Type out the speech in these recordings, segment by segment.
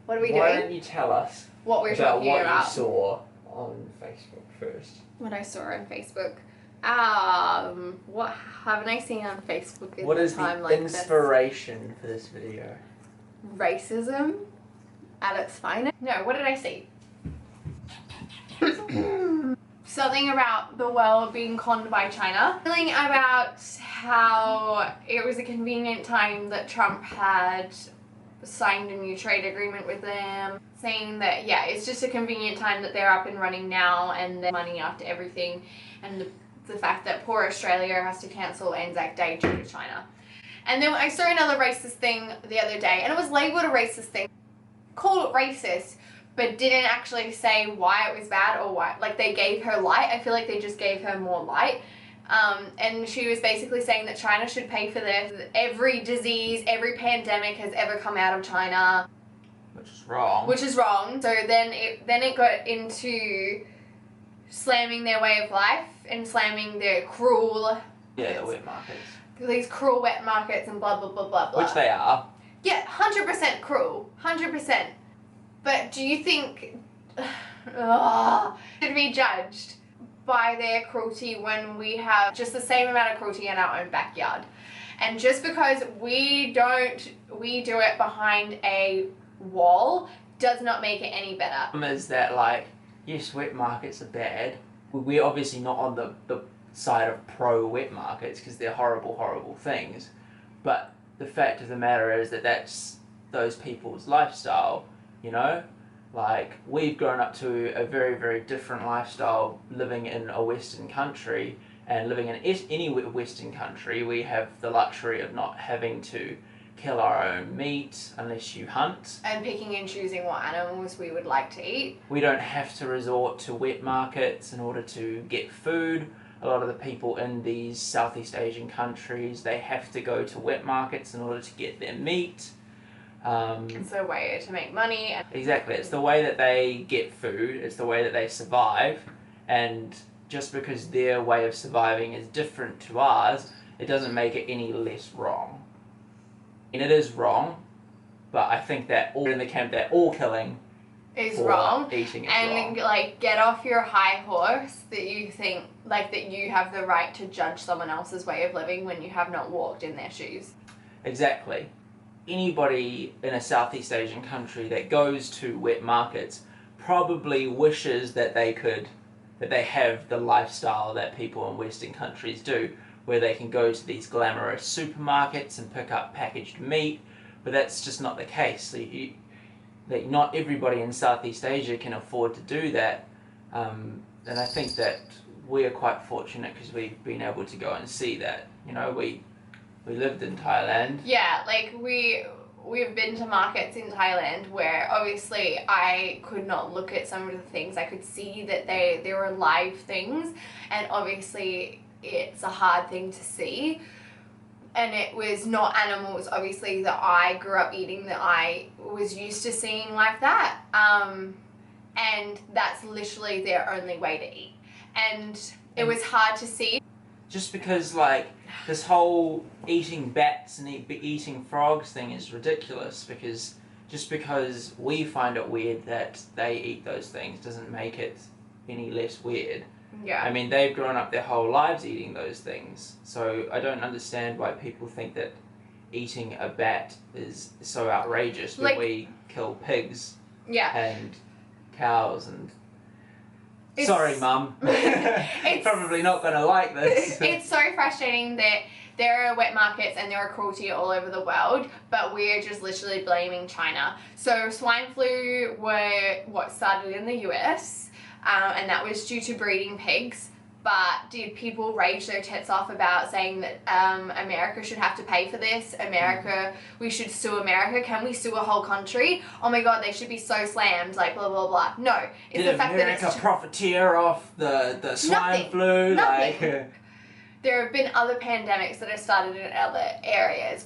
What are we Why doing? don't you tell us What we're about talking what about. you saw on Facebook first? What I saw on Facebook. What haven't I seen on Facebook in What a is time the like inspiration for this video? this? Racism at its finest. No, what did I see? Something about the world being conned by China. Something about how it was a convenient time that Trump had signed a new trade agreement with them, saying that it's just a convenient time that they're up and running now and they're money after everything, and the fact that poor Australia has to cancel Anzac Day due to China. And then I saw another racist thing the other day, and it was labelled a racist thing, called it racist, but didn't actually say why it was bad or why. Like, they gave her light. I feel like they just gave her more light. And she was basically saying that China should pay for this. Every disease, every pandemic has ever come out of China. Which is wrong. Which is wrong. So then it got into slamming their way of life and slamming their cruel... Yeah, the wet markets. These cruel wet markets and blah, blah, blah, blah, blah. Which they are. Yeah, 100% cruel. 100%. But do you think... should be judged by their cruelty when we have just the same amount of cruelty in our own backyard? And just because we do it behind a wall does not make it any better. Is that, like, yes, wet markets are bad. We're obviously not on the side of pro-wet markets because they're horrible, horrible things. But the fact of the matter is that that's those people's lifestyle, you know? Like, we've grown up to a very, very different lifestyle living in a Western country, and living in any Western country, we have the luxury of not having to kill our own meat unless you hunt. And picking and choosing what animals we would like to eat. We don't have to resort to wet markets in order to get food. A lot of the people in these Southeast Asian countries, they have to go to wet markets in order to get their meat. It's a way to make money. Exactly, it's the way that they get food, it's the way that they survive, and just because their way of surviving is different to ours, it doesn't make it any less wrong. And it is wrong, but I think that all in the camp that all killing is wrong. Eating is and wrong. Like, get off your high horse that you think like that you have the right to judge someone else's way of living when you have not walked in their shoes. Exactly. Anybody in a Southeast Asian country that goes to wet markets probably wishes that they have the lifestyle that people in Western countries do, where they can go to these glamorous supermarkets and pick up packaged meat, but that's just not the case. That not everybody in Southeast Asia can afford to do that, and I think that we are quite fortunate because we've been able to go and see that. You know, we lived in Thailand. Yeah, like we've been to markets in Thailand where obviously I could not look at some of the things. I could see that they were live things, and obviously it's a hard thing to see. And it was not animals, obviously, that I grew up eating, that I was used to seeing like that. And that's literally their only way to eat. And it was hard to see. Just because, like, this whole eating bats and eating frogs thing is ridiculous, because just because we find it weird that they eat those things doesn't make it any less weird. Yeah. I mean, they've grown up their whole lives eating those things, so I don't understand why people think that eating a bat is so outrageous when we kill pigs and cows and... Sorry, Mum. Probably not going to like this. It's so frustrating that there are wet markets and there are cruelty all over the world, but we're just literally blaming China. So swine flu started in the US, and that was due to breeding pigs. But did people rage their tits off about saying that America should have to pay for this? We should sue America. Can we sue a whole country? Oh my God, they should be so slammed, like blah, blah, blah. No. It's Did the fact America that it's profiteer off the swine flu? Nothing. There have been other pandemics that have started in other areas,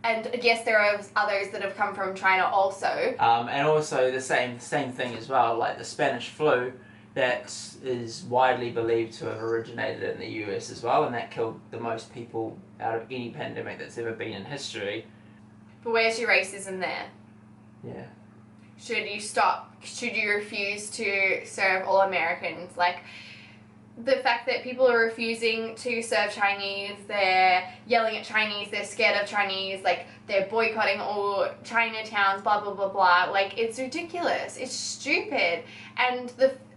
and yes, there are others that have come from China also. And also the same thing as well, like the Spanish flu, that is widely believed to have originated in the US as well, and that killed the most people out of any pandemic that's ever been in history. But where's your racism there? Yeah. Should you stop? Should you refuse to serve all Americans? Like, the fact that people are refusing to serve Chinese, they're yelling at Chinese, they're scared of Chinese, like, they're boycotting all Chinatowns, blah, blah, blah, blah. Like, it's ridiculous. It's stupid. And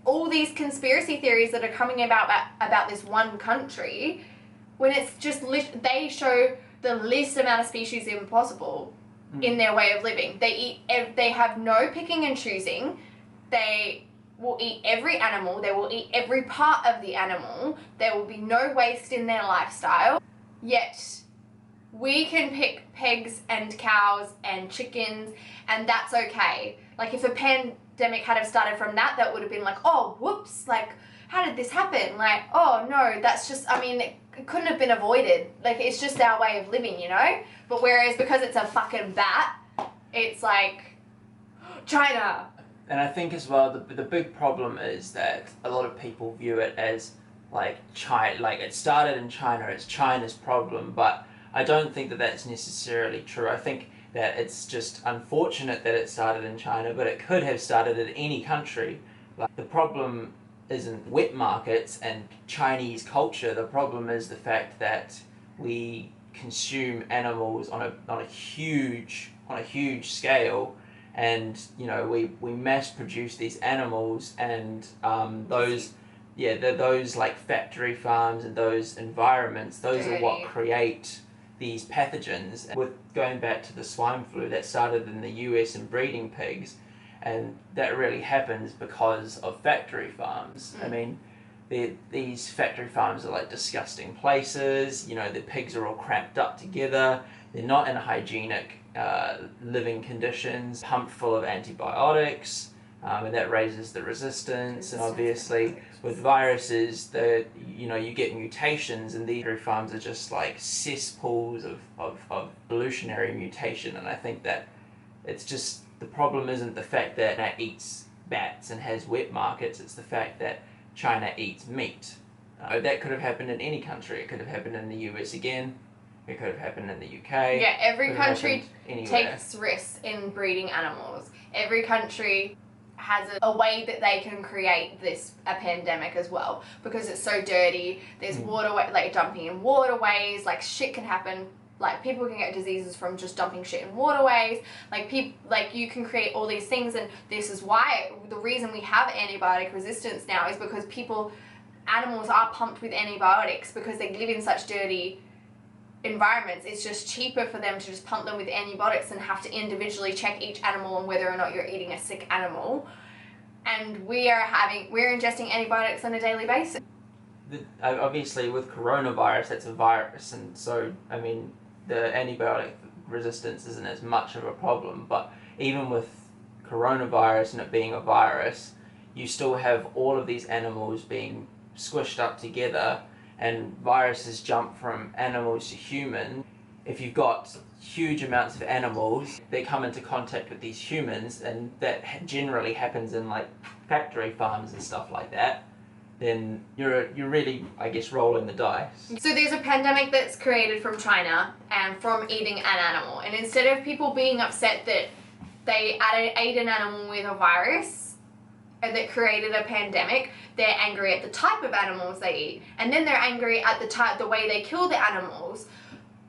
all these conspiracy theories that are coming about this one country, when it's just, they show the least amount of species even possible in their way of living. They have no picking and choosing. They will eat every animal. They will eat every part of the animal. There will be no waste in their lifestyle. Yet, we can pick pigs and cows and chickens, and that's okay. Like, if a pandemic had have started from that, that would have been like, oh, whoops, like, how did this happen? Like, oh, no, that's just, I mean, it couldn't have been avoided. Like, it's just our way of living, you know? But whereas, because it's a fucking bat, it's like, China. And I think as well, the big problem is that a lot of people view it as like China, like it started in China, it's China's problem, but I don't think that that's necessarily true. I think that it's just unfortunate that it started in China, but it could have started in any country. Like, the problem isn't wet markets and Chinese culture. The problem is the fact that we consume animals on a huge scale. And, you know, we mass produce these animals, and those like factory farms and those environments, those are what create these pathogens. With going back to the swine flu that started in the US and breeding pigs, and that really happens because of factory farms. I mean, these factory farms are like disgusting places. You know, the pigs are all cramped up together. They're not in hygienic living conditions, pumped full of antibiotics, and that raises the resistance. And obviously with viruses, you get mutations, and these factory farms are just like cesspools of evolutionary mutation. And I think that it's just, the problem isn't the fact that China eats bats and has wet markets, it's the fact that China eats meat. That could have happened in any country. It could have happened in the US again. It could have happened in the UK. Yeah, every country takes risks in breeding animals. Every country has a way that they can create a pandemic as well, because it's so dirty. There's waterway, like dumping in waterways, like shit can happen. Like, people can get diseases from just dumping shit in waterways. Like, you can create all these things, and this is why the reason we have antibiotic resistance now is because animals are pumped with antibiotics because they live in such dirty environments. It's just cheaper for them to just pump them with antibiotics than have to individually check each animal on whether or not you're eating a sick animal. And we're ingesting antibiotics on a daily basis. Obviously with coronavirus, that's a virus, and so, I mean, the antibiotic resistance isn't as much of a problem. But even with coronavirus and it being a virus, you still have all of these animals being squished up together, and viruses jump from animals to human. If you've got huge amounts of animals, they come into contact with these humans, and that generally happens in like factory farms and stuff like that, then you're really, I guess, rolling the dice. So there's a pandemic that's created from China and from eating an animal, and instead of people being upset that they ate an animal with a virus and that created a pandemic, they're angry at the type of animals they eat, and then they're angry at the way they kill the animals.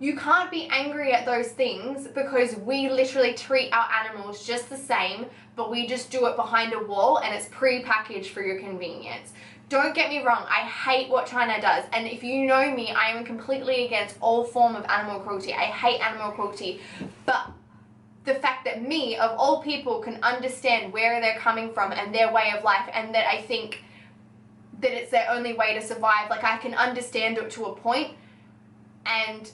You can't be angry at those things because we literally treat our animals just the same, but we just do it behind a wall and it's pre-packaged for your convenience. Don't get me wrong, I hate what China does, and if you know me, I am completely against all form of animal cruelty. I hate animal cruelty, but the fact that me, of all people, can understand where they're coming from and their way of life, and that I think that it's their only way to survive, like, I can understand it to a point and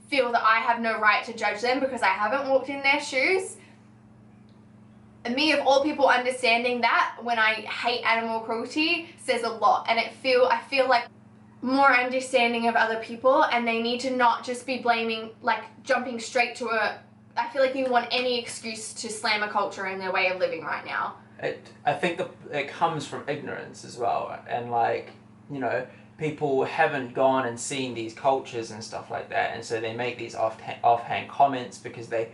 feel that I have no right to judge them because I haven't walked in their shoes. And me, of all people, understanding that when I hate animal cruelty says a lot, and I feel like more understanding of other people, and they need to not just be blaming, like, jumping straight to I feel like you want any excuse to slam a culture in their way of living right now. I think it comes from ignorance as well, and like, you know, people haven't gone and seen these cultures and stuff like that, and so they make these offhand comments because they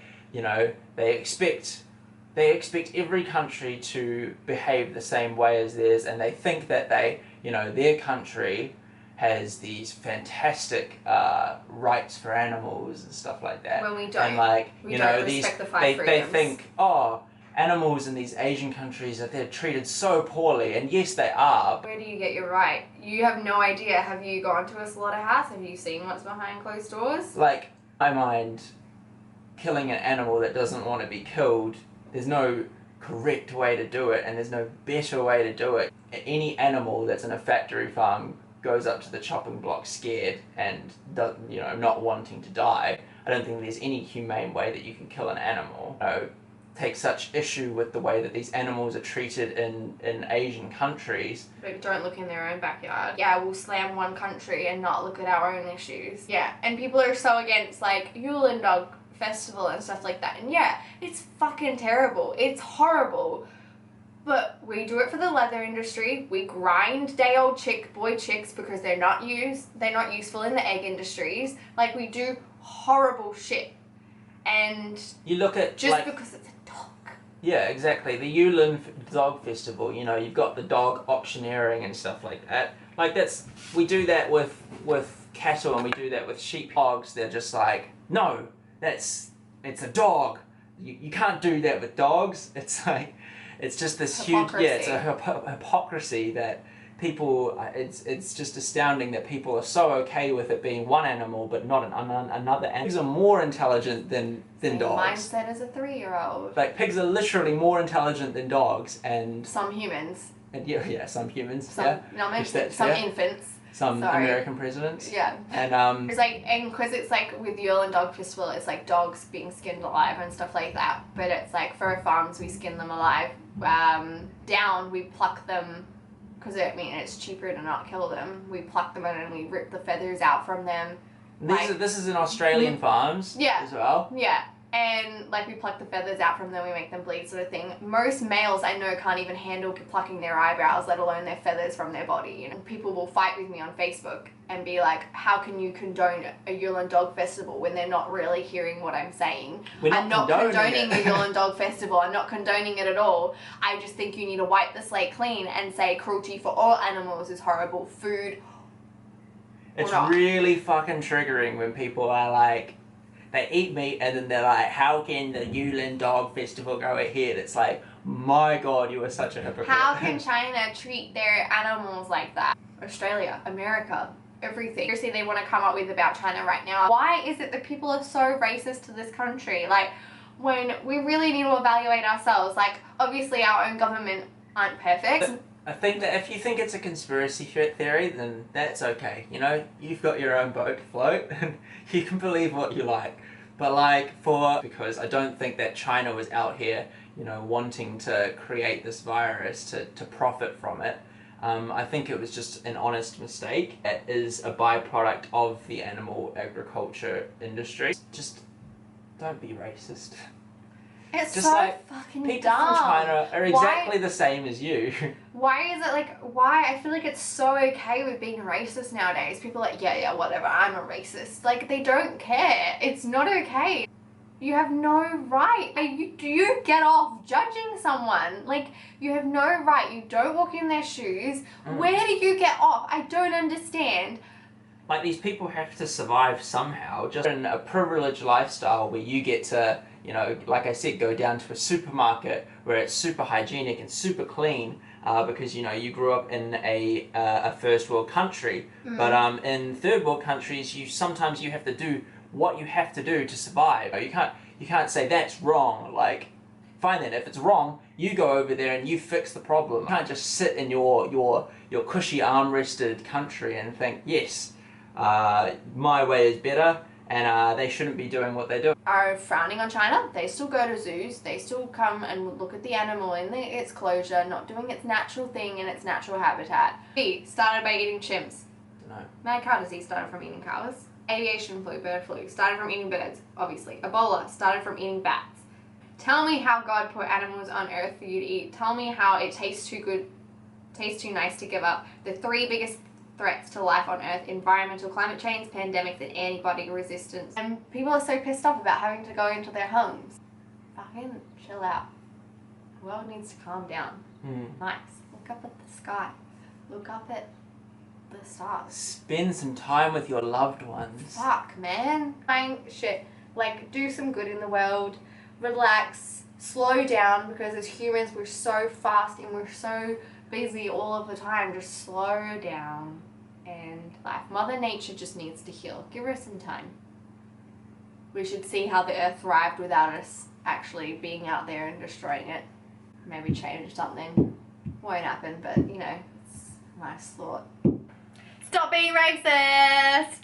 expect they expect every country to behave the same way as theirs, and they think that their country has these fantastic rights for animals and stuff like that. When we don't. And like, we don't respect the five they freedoms. think, oh, animals in these Asian countries, that they're treated so poorly, and yes they are. Where do you get your right? You have no idea. Have you gone to a slaughterhouse? Have you seen what's behind closed doors? Like, in my mind, killing an animal that doesn't want to be killed, there's no correct way to do it, and there's no better way to do it. Any animal that's in a factory farm goes up to the chopping block scared and not wanting to die. I don't think there's any humane way that you can kill an animal. Take such issue with the way that these animals are treated in Asian countries. But don't look in their own backyard. Yeah, we'll slam one country and not look at our own issues. Yeah, and people are so against like Yule and Dog Festival and stuff like that. And yeah, it's fucking terrible. It's horrible. But we do it for the leather industry. We grind day-old boy chicks because they're not useful in the egg industries. Like, we do horrible shit. And you look at just because it's a dog. Yeah, exactly. The Yulin Dog Festival, you've got the dog auctioneering and stuff like that. Like, we do that with cattle, and we do that with sheep. Dogs, they're just like, no, it's a dog. You can't do that with dogs. It's like, it's just this hypocrisy. Huge, it's a hypocrisy that people, it's just astounding that people are so okay with it being one animal but not another animal. Pigs are more intelligent than dogs. Mindset as a 3-year-old. Like, pigs are literally more intelligent than dogs, and some humans. And yeah, some humans. Some infants. Some American presidents. Yeah. And it's like, and because it's like with Yule and Dog Festival, it's like dogs being skinned alive and stuff like that. But it's like for farms, we skin them alive. Down, we pluck them because it's cheaper to not kill them. We pluck them and we rip the feathers out from them. This is in Australian farms. Yeah. As well. Yeah. And like we pluck the feathers out from them, we make them bleed, sort of thing. Most males I know can't even handle plucking their eyebrows, let alone their feathers from their body. People will fight with me on Facebook and be like, how can you condone a Yule and Dog Festival when they're not really hearing what I'm saying? I'm not condoning the Yule and Dog Festival. I'm not condoning it at all. I just think you need to wipe the slate clean and say cruelty for all animals is horrible. Food. It's really fucking triggering when people are like, they eat meat and then they're like, how can the Yulin Dog Festival go ahead? It's like, my God, you are such a hypocrite. How can China treat their animals like that? Australia, America, everything. Seriously, they want to come up with about China right now. Why is it that people are so racist to this country? Like, when we really need to evaluate ourselves. Like, obviously our own government aren't perfect. I think that if you think it's a conspiracy theory, then that's okay. You've got your own boat to float, and you can believe what you like. But because I don't think that China was out here, wanting to create this virus to profit from it. I think it was just an honest mistake. It is a byproduct of the animal agriculture industry. Just don't be racist. It's just so like, fucking people dumb. from China are exactly the same as you. Why is it why? I feel like it's so okay with being racist nowadays. People are like, yeah, whatever, I'm a racist. Like, they don't care. It's not okay. You have no right. You get off judging someone. Like, you have no right. You don't walk in their shoes. Where do you get off? I don't understand. Like, these people have to survive somehow, just in a privileged lifestyle where you get to, like I said, go down to a supermarket where it's super hygienic and super clean because, you grew up in a first world country. But in third world countries, sometimes you have to do what you have to do to survive. You can't say that's wrong. Like, fine then, if it's wrong, you go over there and you fix the problem. You can't just sit in your cushy arm-rested country and think, yes, my way is better, and they shouldn't be doing what they do. Are frowning on China. They still go to zoos. They still come and look at the animal in its closure, not doing its natural thing in its natural habitat. Started by eating chimps. No. Mad cow disease started from eating cows. Aviation flu, bird flu, started from eating birds, obviously. Ebola started from eating bats. Tell me how God put animals on earth for you to eat. Tell me how it tastes too good, tastes too nice to give up. The 3 biggest threats to life on earth: environmental, climate change, pandemics, and antibiotic resistance. And people are so pissed off about having to go into their homes. Fucking chill out. The world needs to calm down. Nice. Look up at the sky. Look up at the stars. Spend some time with your loved ones. Fuck, man. Shit. Like, do some good in the world. Relax. Slow down, because as humans we're so fast and we're so busy all of the time. Just slow down and life. Mother Nature just needs to heal. Give her some time. We should see how the earth thrived without us actually being out there and destroying it. Maybe change something. Won't happen, but you know, it's a nice thought. Stop being racist!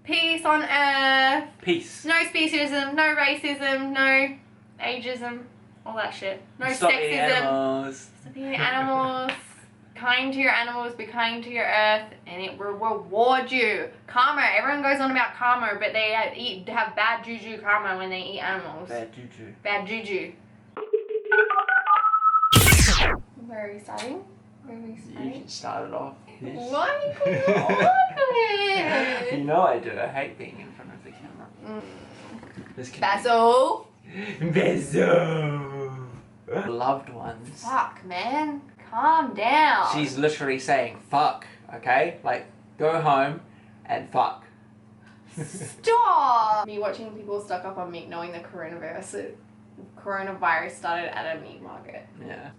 Peace on earth! Peace. No speciesism, no racism, no ageism, all that shit. No Stop sexism. eating animals. Stop eating animals. Kind to your animals, be kind to your earth, and it will reward you. Karma. Everyone goes on about karma, but they have bad juju karma when they eat animals. Bad juju. Bad juju. Where are we starting? Where are we You starting? should start it off. Why are you putting it You on? know I do. I hate being in front of the camera. This can Basil. Bezo. Loved ones. Fuck, man. Calm down. She's literally saying fuck, okay? Like, go home and fuck. Stop! Me watching people stock up on meat knowing the coronavirus started at a meat market. Yeah.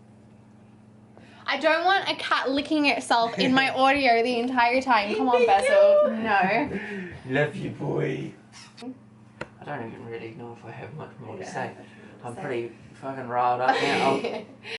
I don't want a cat licking itself in my audio the entire time. Come on, Basil. No. Love you, boy. I don't even really know if I have much more to say. I'm pretty fucking riled up now.